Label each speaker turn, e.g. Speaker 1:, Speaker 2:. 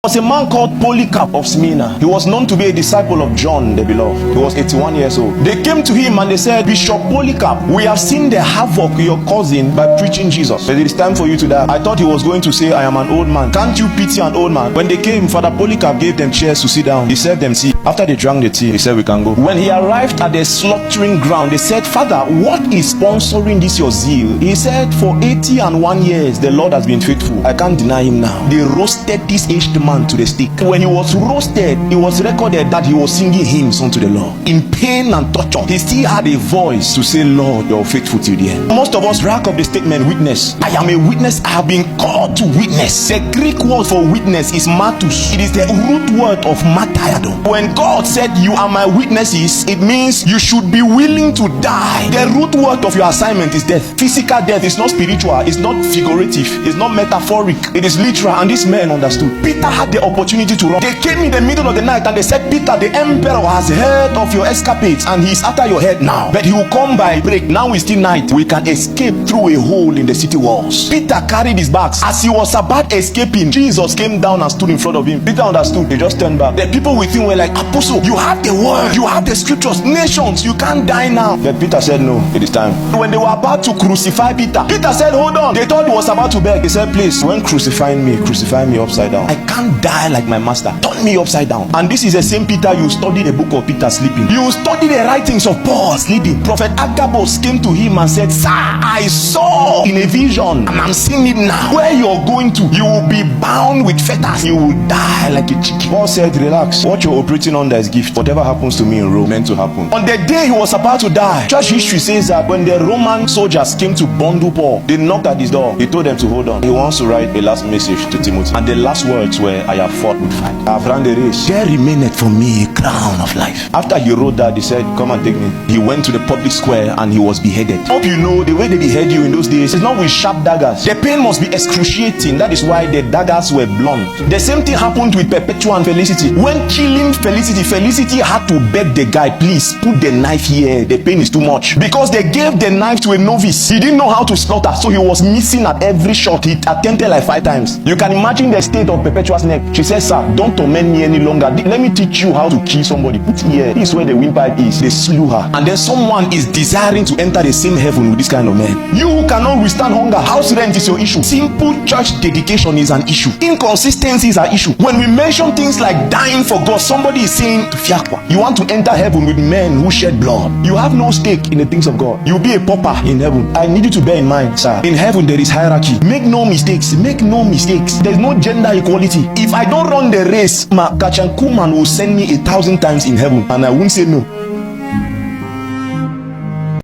Speaker 1: There was a man called Polycarp of Smyrna. He was known to be a disciple of John the Beloved. He was 81 years old. They came to him and they said, Bishop Polycarp, we have seen the havoc your causing by preaching Jesus. But it is time for you to die. I thought he was going to say, I am an old man. Can't you pity an old man? When they came, Father Polycarp gave them chairs to sit down. He served them tea. After they drank the tea, he said, we can go. When he arrived at the slaughtering ground, they said, Father, what is sponsoring this your zeal? He said, for 81 years, the Lord has been faithful. I can't deny him now. They roasted this aged man to the stake. When he was roasted, it was recorded that he was singing hymns unto the Lord. In pain and torture, he still had a voice to say, Lord, you're faithful till the end. Most of us rack up the statement, witness. I am a witness. I have been called to witness. The Greek word for witness is martus. It is the root word of martyrdom. When God said, you are my witnesses, it means you should be willing to die. The root word of your assignment is death. Physical death is not spiritual, it's not figurative, it's not metaphoric, it is literal. And this man understood. Peter had the opportunity to run. They came in the middle of the night and they said, Peter, the emperor has heard of your escapades and he's after your head now, but he will come by break. Now it's still night. We can escape through a hole in the city walls. Peter carried his bags. As he was about escaping, Jesus came down and stood in front of him. Peter understood. He just turned back. The people with him were like, Apostle, you have the word, you have the scriptures, nations, you can't die now. But Peter said, no, it is time. When they were about to crucify Peter, Peter said, hold on. They thought he was about to beg. He said, please, when crucify me upside down. I can't die like my master. Turn me upside down. And this is the same Peter you studied the book of Peter sleeping. You study the writings of Paul sleeping. Prophet Agabus came to him and said, sir, I saw in a vision and I'm seeing it now. Where you're going to, you will be bound with fetters. You will die like a chicken. Paul said, relax. What you're operating under is gift. Whatever happens to me in Rome meant to happen. On the day he was about to die, church history says that when the Roman soldiers came to bundle Paul, they knocked at his door. He told them to hold on. He wants to write a last message to Timothy. And the last words were, I have fought with fight. I have run the race. There remaineth for me a crown of life. After he wrote that, he said, come and take me. He went to the public square and he was beheaded. Hope you know the way they behead you in those days is not with sharp daggers. The pain must be excruciating. That is why the daggers were blunt. The same thing happened with Perpetua and Felicity. When killing Felicity, Felicity had to beg the guy, please put the knife here. The pain is too much. Because they gave the knife to a novice. He didn't know how to slaughter, so he was missing at every shot. He attempted like 5 times. You can imagine the state of Perpetua's neck. She said, sir, don't torment me any longer. Let me teach you how to kill somebody. Put here. This is where the windpipe is. They slew her. And then someone is desiring to enter the same heaven with this kind of man. You who cannot withstand hunger, house rent is your issue. Simple church dedication is an issue. Inconsistency is an issue. When we mention things like dying for God, somebody is saying, you want to enter heaven with men who shed blood. You have no stake in the things of God. You'll be a pauper in heaven. I need you to bear in mind, sir. In heaven there is hierarchy. Make no mistakes. Make no mistakes. There's no gender equality. If I don't run the race, Kachankuman will send me 1,000 times in heaven and I won't say no.